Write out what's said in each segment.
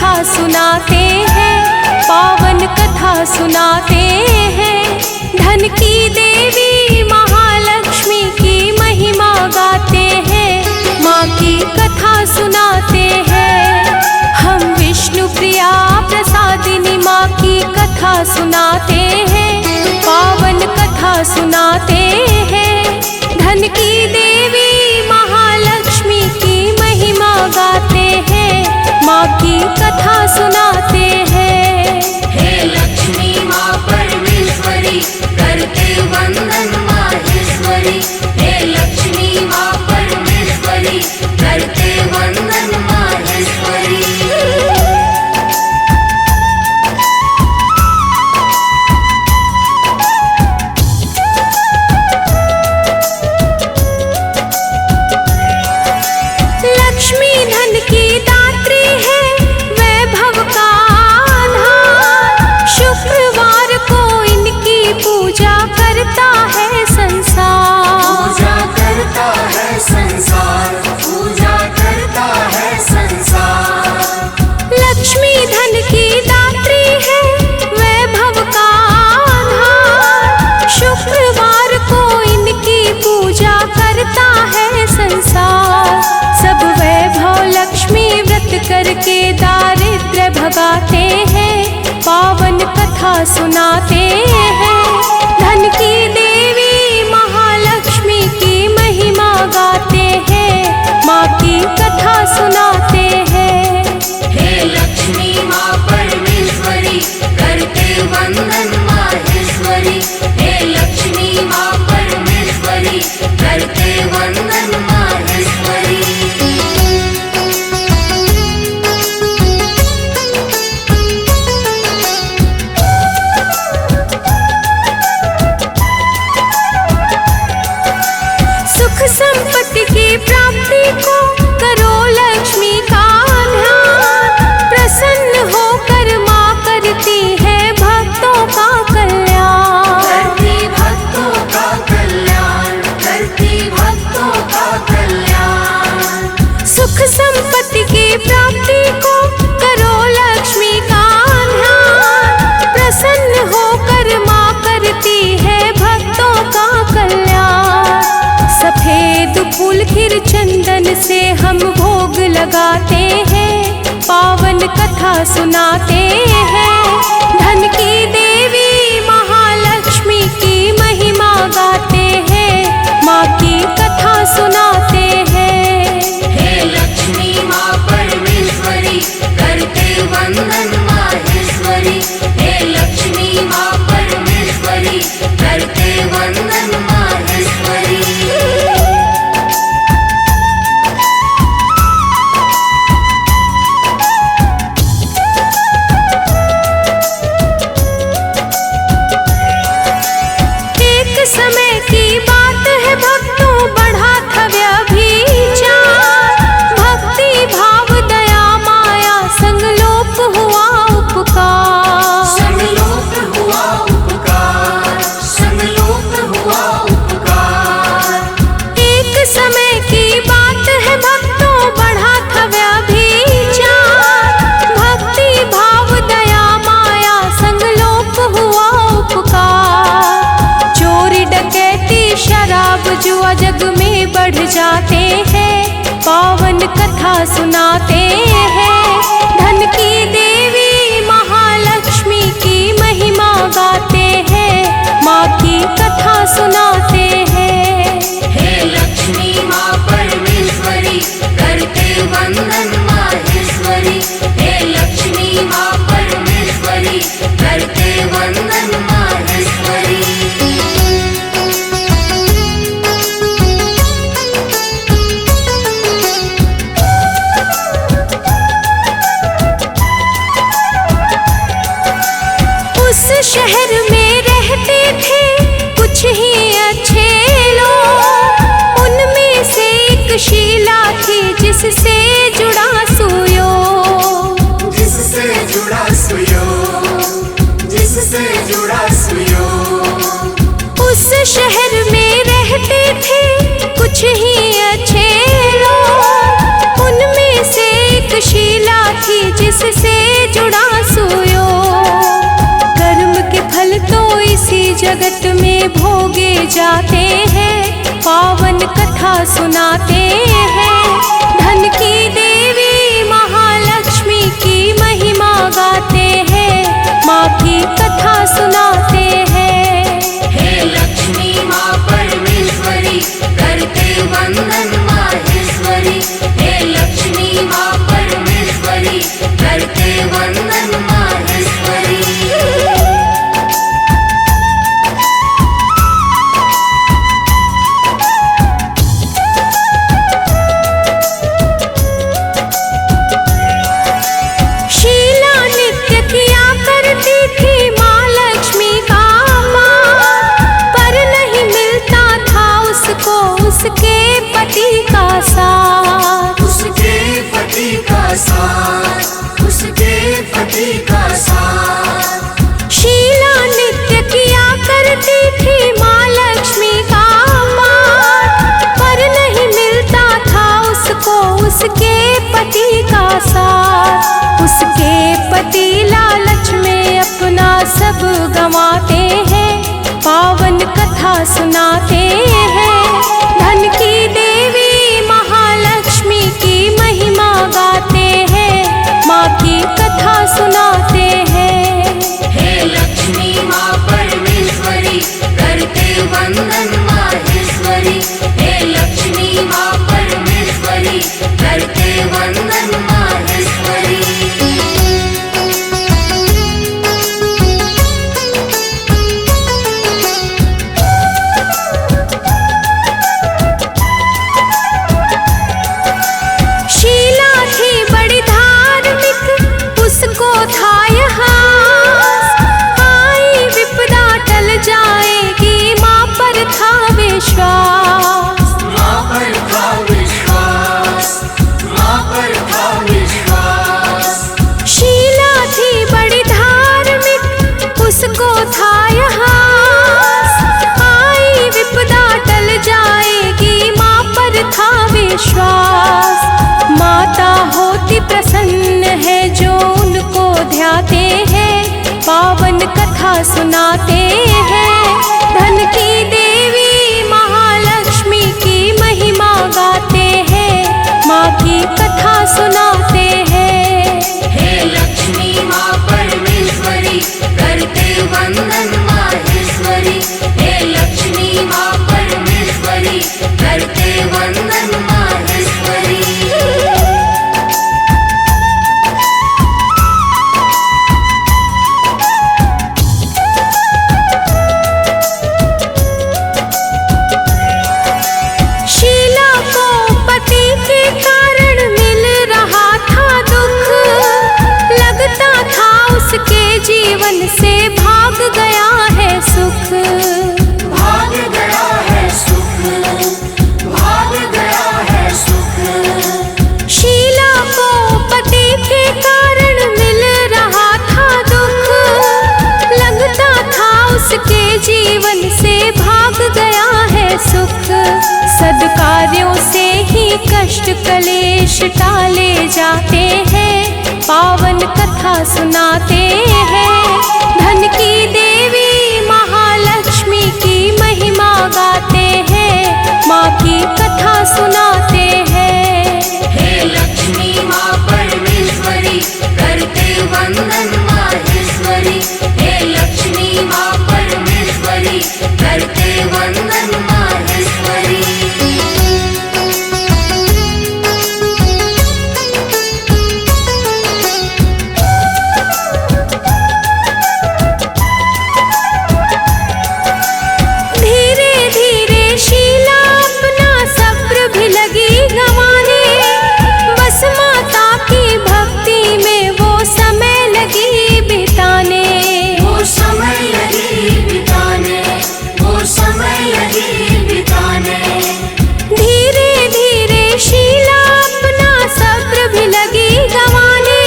कथा सुनाते हैं, पावन कथा सुनाते हैं। धन की देवी महालक्ष्मी की महिमा गाते हैं, माँ की कथा सुनाते हैं। हम विष्णु प्रिया प्रसादिनी माँ की कथा सुनाते हैं, पावन कथा सुनाते हैं। धन की देवी महालक्ष्मी की महिमा गाते हैं, माँ की कथा सुनाते हैं। हे लक्ष्मी माँ परमेश्वरी, करते वंदन माहेश्वरी। हे लक्ष्मी माँ परमेश्वरी, करते वंदन माहेश्वरी। लक्ष्मी धन की दात्री है, वैभव का आधार। शुक्रवार को इनकी पूजा करता है संसार। पूजा करता है संसार, पूजा करता है संसार। लक्ष्मी धन की दात्री है, वैभव का आधार। शुक्रवार को इनकी पूजा करता है संसार। सब वैभव लक्ष्मी व्रत करके दारिद्र्य भगाते हैं, पावन कथा सुनाते हैं। धन की देवी महालक्ष्मी की महिमा गाते हैं, माँ की कथा सुनाते हैं। हे लक्ष्मी माँ परमेश्वरी, करते वंदन माहेश्वरी। हे लक्ष्मी माँ परमेश्वरी, करते वंदन माहेश्वरी। सुख संपत्ति की प्राप्ति को करो लक्ष्मी का ध्यान। प्रसन्न होकर माँ करती है भक्तों का कल्याण। करती भक्तों का कल्याण, करती भक्तों का कल्याण। सुख संपत्ति की प्राप्ति को करो लक्ष्मी का ध्यान। प्रसन्न होकर माँ करती है भक्तों का कल्याण। सफेद फूल खीर चंदन से हम भोग लगाते हैं, पावन कथा सुनाते हैं। धन की देवी महालक्ष्मी की महिमा गाते हैं, माँ की कथा सुनाते हैं। हे लक्ष्मी माँ परमेश्वरी, करते वंदन माहेश्वरी। हे लक्ष्मी माँ परमेश्वरी, करते वंदन माहेश्वरी। एक समय की बात है भक्तों, बढ़ा था व्यभिचार। भक्ति भाव दया माया संगलोप हुआ उपकार। संगलोक हुआ उपकार, संगलोक हुआ उपकार। एक समय की बात है भक्तों, बढ़ा था व्यभिचार। भक्ति भाव दया माया संगलोप हुआ उपकार। चोरी डकैती शराब जुआ जग में बढ़ जाते हैं, पावन कथा सुनाते हैं। धन की देवी महालक्ष्मी की महिमा गाते हैं, माँ की कथा सुनाते हैं। हे लक्ष्मी माँ परमेश्वरी, करते वंदन माहेश्वरी। हे लक्ष्मी माँ परमेश्वरी, करते वंदन माहेश्वरी। उस शहर में रहते थे कुछ ही अच्छे लोग। उनमें से एक शीला थी जिससे जुड़ा सुयोग। जिससे जुड़ा सुयोग, में भोगे जाते हैं, पावन कथा सुनाते हैं। धन की देवी महालक्ष्मी की महिमा गाते हैं, माँ की कथा सुनाते हैं। हे लक्ष्मी माँ परमेश्वरी, करते वंदन माहेश्वरी। हे लक्ष्मी माँ परमेश्वरी, करते वंदन माहेश्वरी। शीला नित्य किया करती थी माँ लक्ष्मी का मान, पर नहीं मिलता था उसको उसके पति का साथ। उसके पति का साथ, उसके पति का साथ। शीला नित्य किया करती थी माँ लक्ष्मी का मान, पर नहीं मिलता था उसको उसके पति का साथ। उसके पति लालच में अपना सब गंवाते हैं, पावन कथा सुनाते हैं। धन की देवी महालक्ष्मी की महिमा गाते हैं, माँ की कथा सुनाते हैं। हे लक्ष्मी माँ परमेश्वरी, करते वंदन माहेश्वरी। हे लक्ष्मी माँ परमेश्वरी, करते वंदन माहेश्वरी। शीला थी बड़ी धार्मिक, उसको था यहास, आई विपदा टल जाएगी माँ पर था विश्वास। माँ पर था विश्वास, माँ पर था विश्वास। शीला थी बड़ी धार्मिक, उसको था यहास, आई विपदा टल जाएगी माँ पर था विश्वास। माता होती प्रसन्न है जो उनको ध्याते हैं, पावन कथा सुनाते हैं। धन की देवी महालक्ष्मी की महिमा गाते हैं, माँ की कथा सुनाते हैं। हे लक्ष्मी माँ परमेश्वरी, करते वंदन माहेश्वरी। हे लक्ष्मी माँ परमेश्वरी, करते वंदन माहेश्वरी। शीला को पति के कारण मिल रहा था दुख, लगता था उसके जीवन से भाग गया है सुख। भाग गया है सुख, भाग गया है सुख। शीला को पति के कारण मिल रहा था दुख, लगता था उसके जीवन से भाग गया है सुख। सद्कार्यों से ही कष्ट कलेश टाले जाते हैं, पावन कथा सुनाते हैं। धन की देवी महालक्ष्मी की महिमा गाते हैं, माँ की कथा सुनाते हैं। हे लक्ष्मी माँ परमेश्वरी, करते वंदन माहेश्वरी। हे लक्ष्मी माँ परमेश्वरी, करते वंदन माहेश्वरी। धीरे धीरे शीला अपना सब्र भी लगी गंवाने, बस माता की भक्ति में वो समय लगी बिताने। वो समय लगी बिताने, वो समय लगी बिताने। धीरे धीरे शीला अपना सब्र भी लगी गंवाने,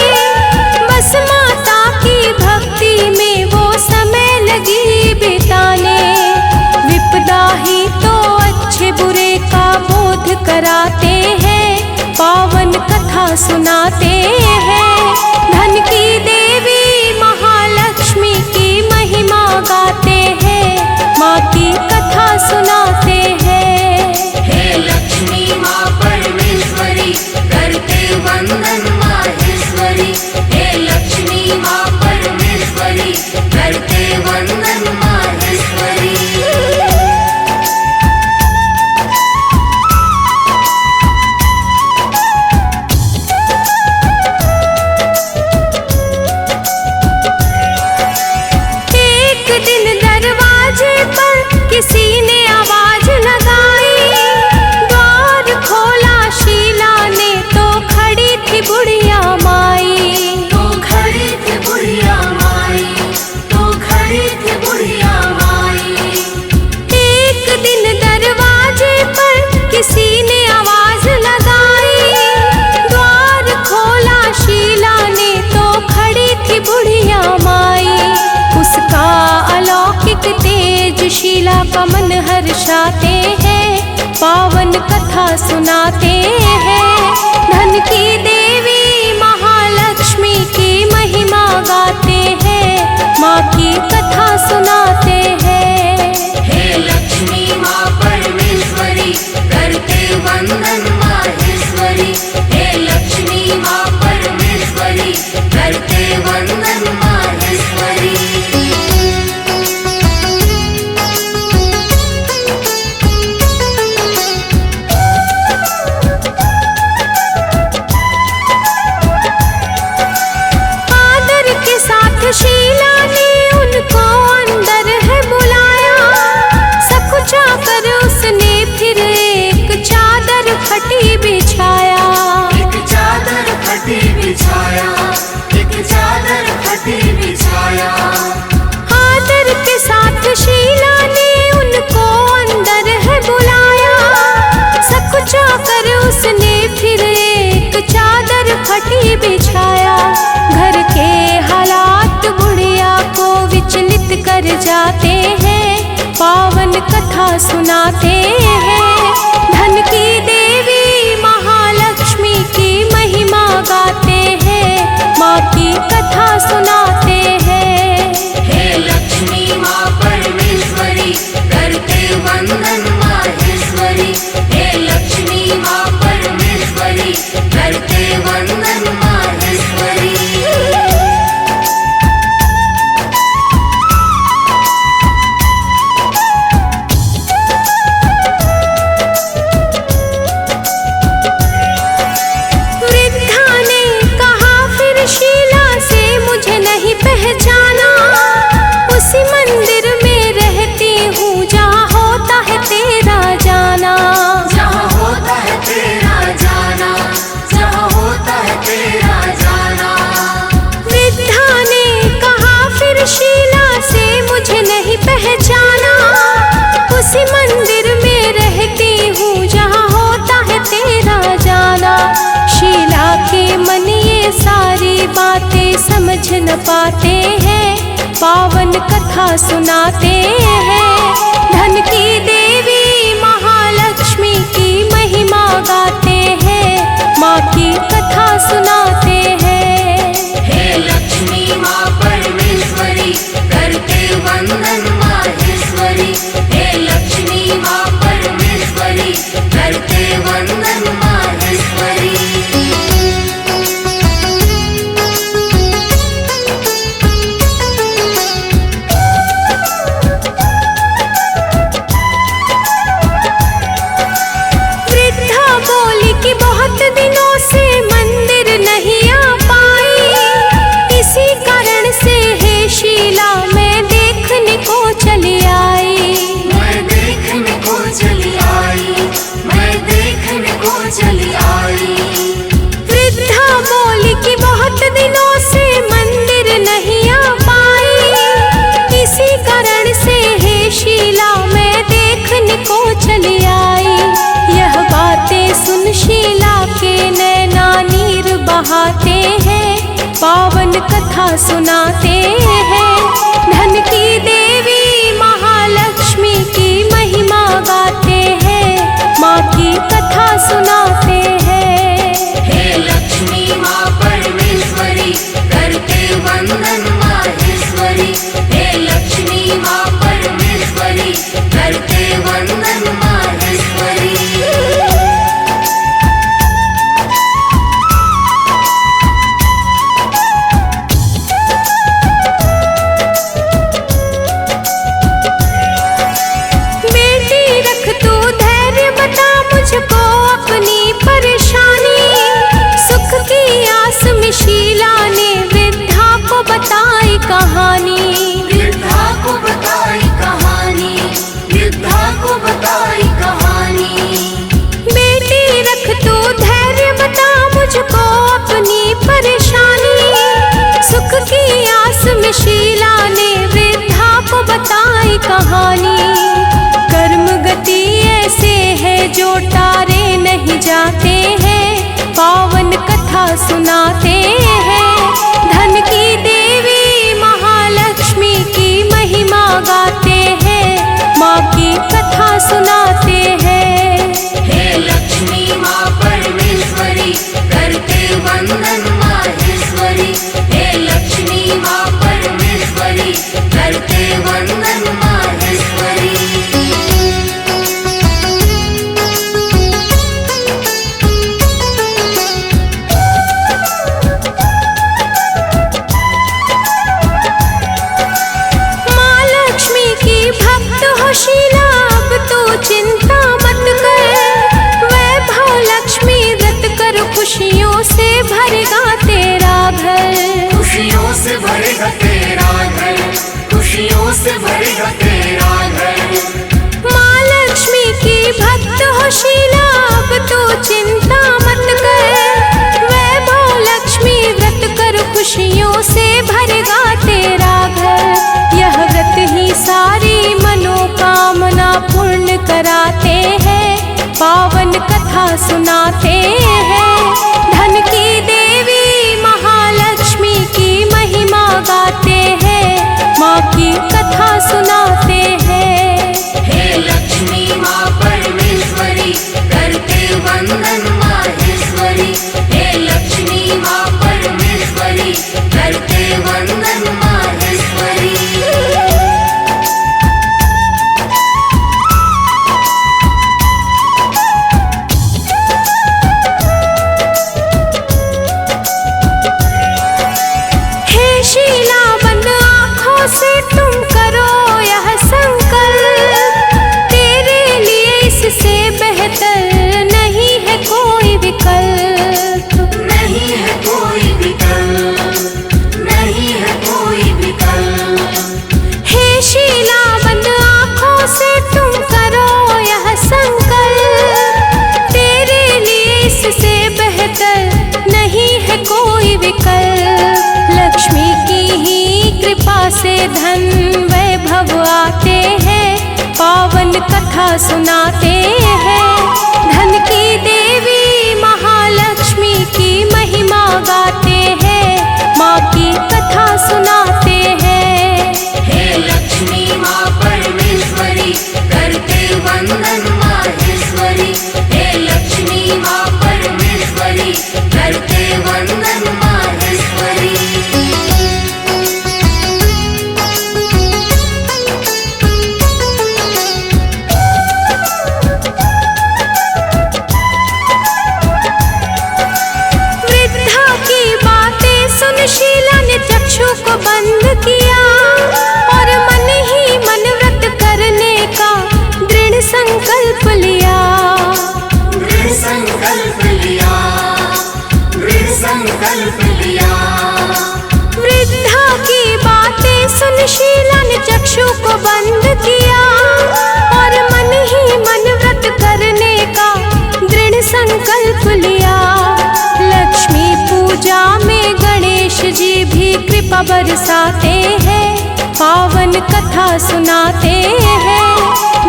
बस माता की भक्ति में वो समय लगी बिताने। विपदा ही तो अच्छे बुरे का बोध कराते हैं, पावन कथा सुनाते हैं। धन की देवी महालक्ष्मी की महिमा गाते हैं, माँ की कथा सुनाते हैं। हे लक्ष्मी माँ परमेश्वरी, करते वंदन माहेश्वरी। हे लक्ष्मी माँ परमेश्वरी, करते वंदन माहेश्वरी। किसी ने आवाज लगाई, द्वार खोला शीला ने, तो खड़ी थी बुढ़िया माई। तो खड़ी थी बुढ़िया माई, तो खड़ी थी बुढ़िया माई। एक दिन दरवाजे पर किसी ने आवाज लगाई, द्वार खोला शीला ने, तो खड़ी थी बुढ़िया माई। उसका अलौकिक तेज शीला का मन हर्षाते हैं, पावन कथा सुनाते हैं। धन की देवी महालक्ष्मी की महिमा गाते हैं, माँ की कथा सुनाते हैं। हे लक्ष्मी माँ परमेश्वरी, करते वंदन माहेश्वरी। हे लक्ष्मी माँ परमेश्वरी, करते वंदन माहेश्वरी। शीला ने उनको अंदर है बुलाया, सकुचा कर उसने फिर एक चादर फटी बिछाया। एक चादर फटी बिछाया, एक चादर फटी बिछाया। आदर के साथ शीला ने उनको अंदर है बुलाया, सकुचा कर उसने फिर एक चादर फटी बिछाया। घर के हालात बुढ़िया को विचलित कर जाते हैं, पावन कथा सुनाते हैं। धन की देवी महालक्ष्मी की महिमा गाते हैं, माँ की कथा सुनाते हैं। हे लक्ष्मी माँ परमेश्वरी, करते वंदन माहेश्वरी। हे लक्ष्मी माँ परमेश्वरी, करते वंदन माहेश्वरी। पहचाना, उसी मंदिर में रहती हूँ जहाँ होता है तेरा जाना। जहाँ होता है तेरा जाना, जहाँ होता है तेरा जाना। वृद्धा ने कहा फिर शीला से, मुझे नहीं पहचाना, उसी मंदिर में रहती हूँ जहाँ होता है तेरा जाना। शीला के मन ये सारी बातें समझ न पाते हैं, पावन कथा सुनाते हैं। धन की देवी महालक्ष्मी की महिमा गाते हैं, माँ की कथा सुनाते हैं। हे लक्ष्मी माँ परमेश्वरी, करते वंदन माहेश्वरी। हे लक्ष्मी माँ परमेश्वरी, करते वंदन माहेश्वरी। बहुत दिनों से मंदिर नहीं आ पाई, इसी कारण से हे शीला मैं देखने को चली आई। मैं देखने को चली आई, मैं देखने को चली आई। वृद्धा बोली कि बहुत दिनों से मंदिर नहीं आ पाई, इसी कारण से हे शीला मैं देखने को चली आई। यह बातें सुन शीला के नैना नीर बहाते हैं, पावन कथा सुनाते हैं। धन की देवी महालक्ष्मी की महिमा गाते हैं, माँ की कथा सुनाते हैं। हे लक्ष्मी माँ परमेश्वरी, करते वंदन माहेश्वरी। हे लक्ष्मी माँ परमेश्वरी, जाते हैं, पावन कथा सुनाते हैं। धन की देवी महालक्ष्मी की महिमा गाते हैं, माँ की कथा सुनाते हैं। हे लक्ष्मी माँ परमेश्वरी, करते वंदन माहेश्वरी। हे लक्ष्मी माँ परमेश्वरी, करते वंदन माहेश्वरी। शीला अब तो चिंता मत कर, वैभव लक्ष्मी व्रत कर, खुशियों से भरेगा तेरा घर। खुशियों से भरेगा तेरा घर, खुशियों से भरेगा तेरा घर। माँ लक्ष्मी की भक्त हो शीला अब तो चिंता मत कर, वैभव लक्ष्मी व्रत कर, खुशियों से भरेगा तेरा घर। यह व्रत ही सारी मनोकामना पूर्ण कराते हैं, पावन कथा सुनाते हैं। धन की देवी महालक्ष्मी की महिमा गाते हैं, माँ की कथा सुनाते हैं। हे लक्ष्मी माँ परमेश्वरी, करते वंदन माहेश्वरी। हे लक्ष्मी माँ परमेश्वरी, करते वंदन माहेश्वरी। शीला बंद आँखों से तुम करो यह संकल्प, तेरे लिए इससे बेहतर नहीं है कोई विकल्प। नहीं है कोई विकल्प, नहीं है कोई विकल्प। हे शीला बंद आँखों से तुम करो यह संकल्प, तेरे लिए इससे बेहतर नहीं है कोई विकल्प। लक्ष्मी की ही कृपा से धन वैभव आते हैं, पावन कथा सुनाते हैं। धन की देवी महालक्ष्मी की महिमा गाते हैं, माँ की कथा सुनाते हैं। हे लक्ष्मी माँ परमेश्वरी, करते वंदन माहेश्वरी। हे लक्ष्मी माँ परमेश्वरी, करते वंदन माहेश्वरी। शीला ने चक्षु को बंद किया और मन ही मन व्रत करने का दृढ़ संकल्प लिया। दृढ़ संकल्प लिया, दृढ़ संकल्प लिया। वृद्धा की बातें सुन शीला ने चक्षु को बंद किया और मन ही मन व्रत करने का दृढ़ संकल्प लिया। लक्ष्मी पूजा में गणेश जी भी कृपा बरसाते हैं, पावन कथा सुनाते हैं।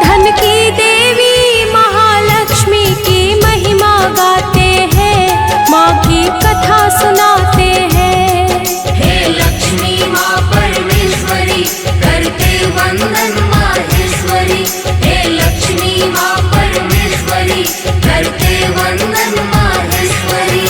धन की देवी महालक्ष्मी की महिमा गाते हैं, माँ की कथा सुनाते हैं। हे लक्ष्मी माँ परमेश्वरी, करते वंदन माहेश्वरी। हे लक्ष्मी माँ परमेश्वरी, करते वंदन माहेश्वरी।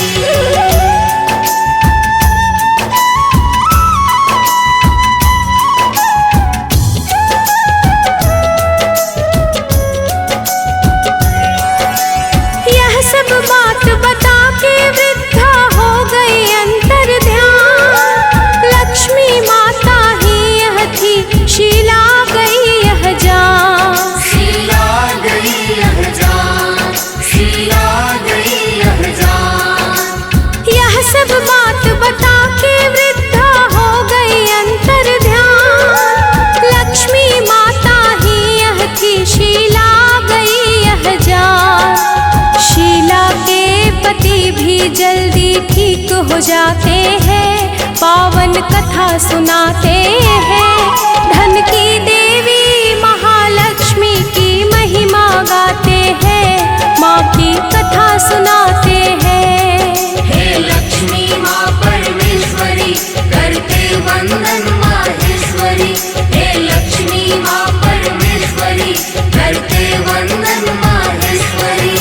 सब बात बता के वृद्धा हो गई अंतर ध्यान। लक्ष्मी माता ही यह थी, शीला गई यह जान। शीला गई यह जान, शीला गई यह जान। यह सब बात बता के वृद्धा हो गई अंतर ध्यान। लक्ष्मी माता ही यह थी, शीला गई यह जान। शीला के पति भी जल्दी ठीक हो जाते हैं, पावन कथा सुनाते हैं। धन की देवी महालक्ष्मी की महिमा गाते हैं, माँ की कथा सुनाते हैं। हे लक्ष्मी माँ परमेश्वरी, करते वंदन माहेश्वरी। हे लक्ष्मी माँ परमेश्वरी, करते वंदन माहेश्वरी।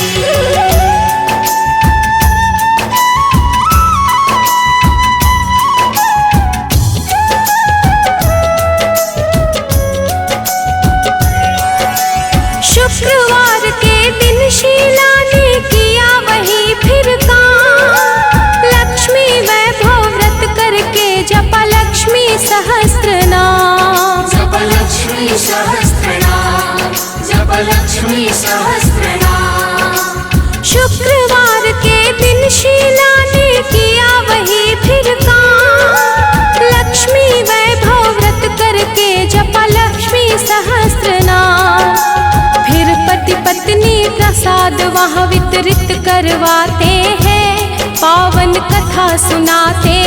शुक्रवार के दिन शीला ने किया वही फिर काम। लक्ष्मी वैभव व्रत करके जपा लक्ष्मी सहस्त्र नाम। जप लक्ष्मी सहस्त्र नाम, जप लक्ष्मी सहस्त्र नाम। शुक्रवार के दिन शीला ने किया वही फिर काम। लक्ष्मी वैभव व्रत करके जपा लक्ष्मी सहस्त्र नाम। फिर पति पत्नी प्रसाद वहाँ वितरित करवाते हैं, पावन कथा सुनाते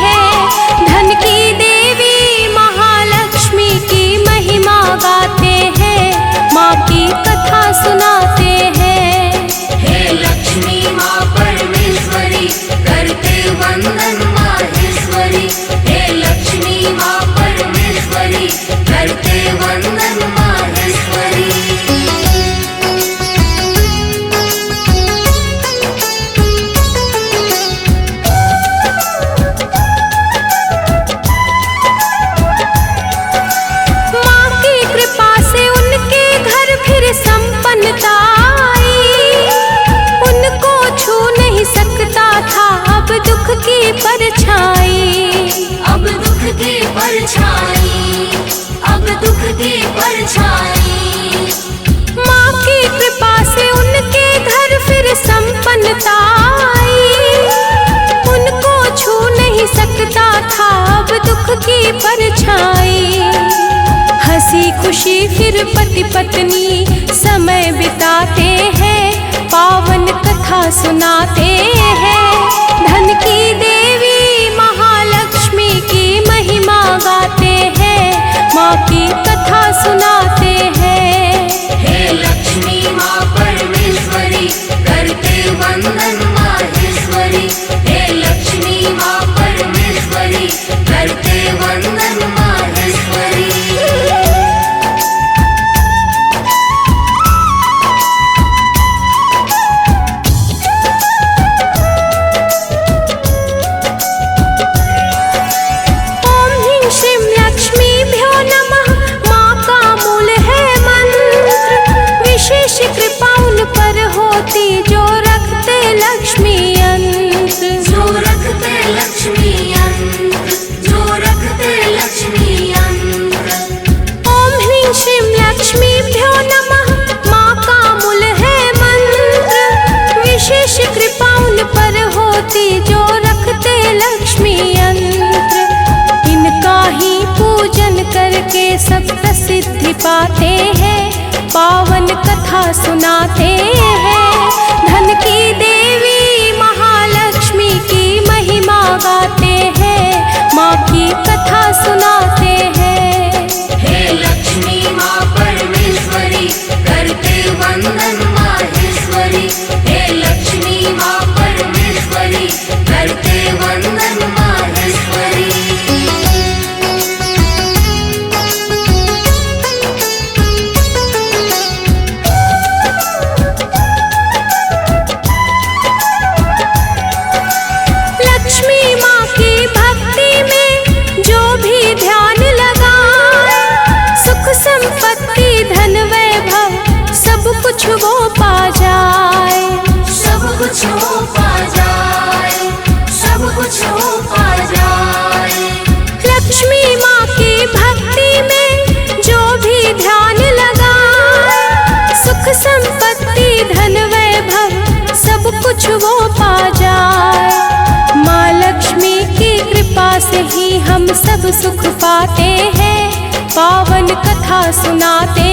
हैं। धन की देवी महालक्ष्मी की महिमा गाते हैं, माँ की कथा सुनाते हैं। हे लक्ष्मी माँ परमेश्वरी, करते वंदन माहेश्वरी। हे लक्ष्मी माँ परमेश्वरी, करते वंदन माहेश्वरी। माँ की कृपा से उनके घर फिर संपन्नता आई। उनको छू नहीं सकता था अब दुख की परछाई। अब दुख की परछाई, अब दुख की परछाई। माँ की कृपा से उनके घर फिर संपन्नता आई। उनको छू नहीं सकता था अब दुख की परछाई। हंसी खुशी फिर पति पत्नी समय बिताते हैं, पावन कथा सुनाते हैं। धन की देवी महालक्ष्मी की महिमा गाते हैं, माँ की कथा सुनाते हैं। हे लक्ष्मी माँ परमेश्वरी, करते वंदन माहेश्वरी। हे लक्ष्मी माँ परमेश्वरी, करते वंदन माहेश्वरी। ओम ह्रीं श्रीं लक्ष्मीभ्यो नमः, माँ का मूल है मंत्र। विशेष कृपा उन पर होती जो रखते लक्ष्मी यंत्र। जो रखते लक्ष्मी यंत्र, जो रखते लक्ष्मी यंत्र। ओम ह्रीं श्रीं लक्ष्मीभ्यो नमः, माँ का मूल है मंत्र। विशेष कृपा उन पर होती जो रखते लक्ष्मी यंत्र। इनका ही पूजन करके सब प्रसिद्धि पाते हैं, पावन कथा सुनाते हैं। धन की देवी महालक्ष्मी की महिमा गाते हैं, माँ की कथा सुनाते हैं। हे लक्ष्मी माँ परमेश्वरी, करते वंदन माहेश्वरी। हे लक्ष्मी माँ परमेश्वरी, करते वंदन माहेश्वरी। लक्ष्मी माँ की भक्ति में जो भी ध्यान लगाए, सुख संपत्ति धन वैभव सब कुछ वो पा जाए। सब कुछ हो पा जाए, सब कुछ हो पा जाए। लक्ष्मी माँ की भक्ति में जो भी ध्यान लगाए, सुख संपत्ति धन वैभव सब कुछ वो पा जाए। माँ लक्ष्मी की कृपा से ही हम सब सुख पाते हैं, पावन कथा सुनाते